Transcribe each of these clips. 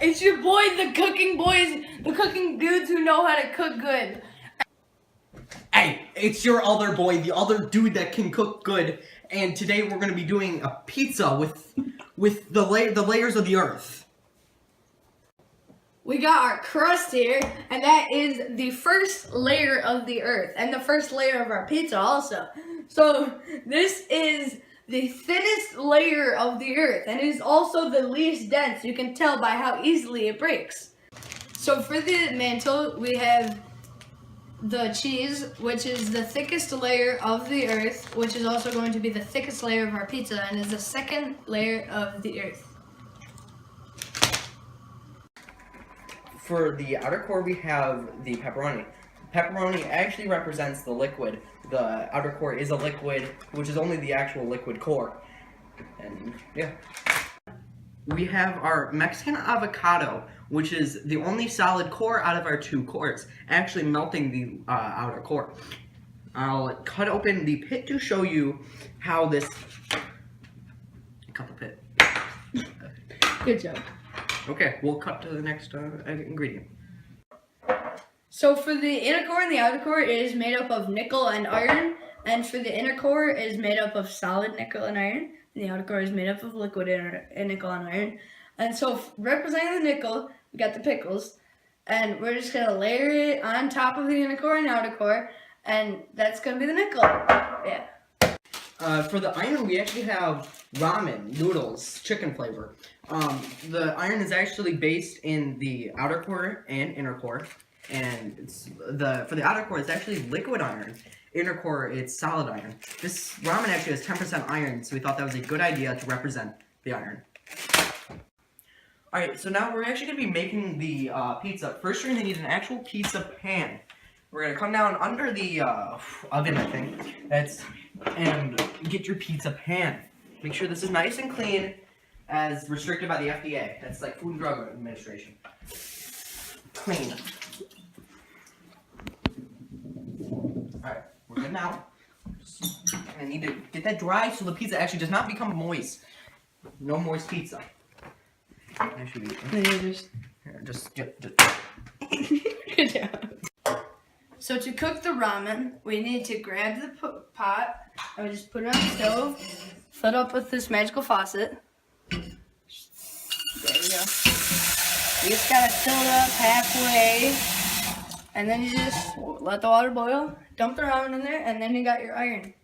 It's your boy, the cooking boys, the cooking dudes who know how to cook good. Hey, it's your other boy, the other dude that can cook good, and today we're gonna be doing a pizza with the layers of the earth. We got our crust here, and that is the first layer of the earth, and the first layer of our pizza also. So this is the thinnest layer of the earth, and it is also the least dense. You can tell by how easily it breaks. So for the mantle, we have the cheese, which is the thickest layer of the earth, which is also going to be the thickest layer of our pizza, and is the second layer of the earth. For the outer core, we have the pepperoni. Pepperoni actually represents the liquid. The outer core is a liquid, which is only the actual liquid core. And yeah. We have our Mexican avocado, which is the only solid core out of our two cores, actually melting the outer core. I'll cut open the pit to show you how this... Cut the pit. Good job. Okay, we'll cut to the next ingredient. So for the inner core and the outer core, it is made up of nickel and iron, and for the inner core, it is made up of solid nickel and iron, and the outer core is made up of liquid nickel and iron. And so representing the nickel, we got the pickles, and we're just gonna layer it on top of the inner core and outer core, and that's gonna be the nickel. Yeah. For the iron, we actually have ramen, noodles, chicken flavor. The iron is actually based in the outer core and inner core, and for the outer core, it's actually liquid iron. Inner core, it's solid iron. This ramen actually has 10% iron, so we thought that was a good idea to represent the iron. Alright, so now we're actually going to be making the pizza. First, you're going to need an actual pizza pan. We're going to come down under the oven, I think, and get your pizza pan. Make sure this is nice and clean, as restricted by the FDA. That's like Food and Drug Administration. Clean. Alright, we're good now. I need to get that dry so the pizza actually does not become moist. No moist pizza. Actually, just. Good job. So to cook the ramen, we need to grab the pot, and we just put it on the stove, fill it up with this magical faucet. There we go. You just gotta fill it up halfway, and then you just let the water boil, dump the ramen in there, and then you got your iron.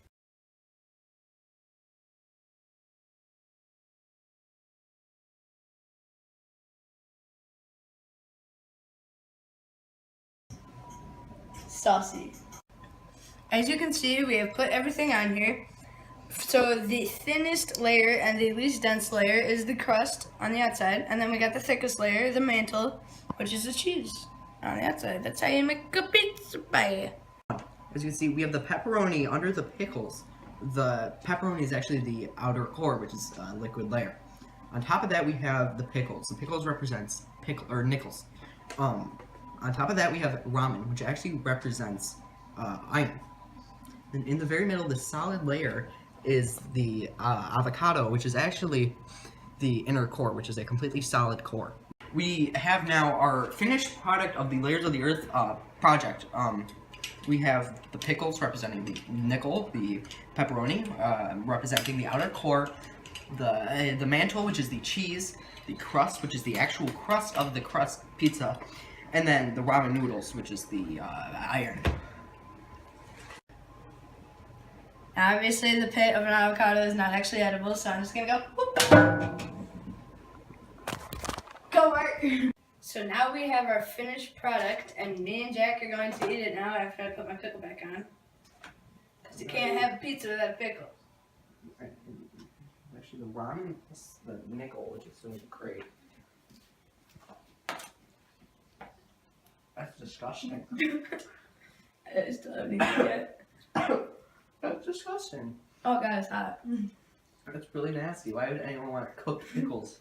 Saucy. As you can see, we have put everything on here. So the thinnest layer and the least dense layer is the crust on the outside, and then we got the thickest layer, the mantle, which is the cheese on the outside. That's how you make a pizza pie. As you can see, we have the pepperoni under the pickles. The pepperoni is actually the outer core, which is a liquid layer. On top of that, we have the pickles. The pickles represents nickels. On top of that, we have ramen, which actually represents iron. And in the very middle, the solid layer is the avocado, which is actually the inner core, which is a completely solid core. We have now our finished product of the Layers of the Earth project. We have the pickles representing the nickel, the pepperoni representing the outer core, the mantle, which is the cheese, the crust, which is the actual crust of the crust pizza, and then the ramen noodles, which is the iron. Now, obviously, the pit of an avocado is not actually edible, so I'm just gonna go. Whoop. Go, Mark! So now we have our finished product, and me and Jack are going to eat it now after I put my pickle back on. Because you can't have a pizza without a pickle. Actually, the ramen is the nickel, which is so great. That's disgusting. I still haven't eaten yet. That's disgusting. Oh god, it's hot. That's really nasty. Why would anyone want to cook pickles?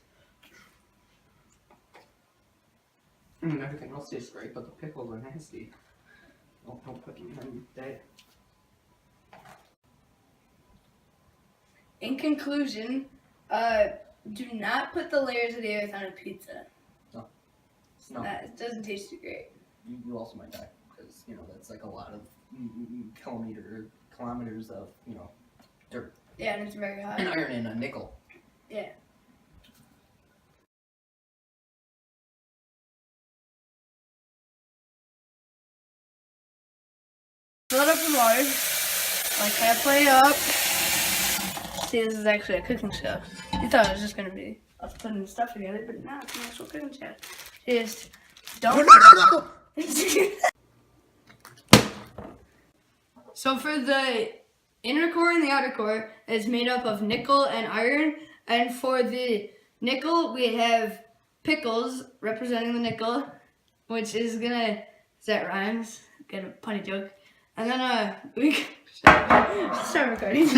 Everything else tastes great, but the pickles are nasty. Don't put them in dead. In conclusion, do not put the layers of the earth on a pizza. No. No. It doesn't taste too great. You also might die because that's like a lot of kilometers of dirt Yeah, and it's very hot. and iron and a nickel. Yeah. Fill it up with water, like halfway up. See, this is actually a cooking show. You thought it was just gonna be us putting stuff together, but no, it's an actual cooking show. Just don't. So for the inner core and the outer core, it's made up of nickel and iron. And for the nickel, we have pickles representing the nickel, which is gonna, that rhymes, get a punny joke. And then we start recording.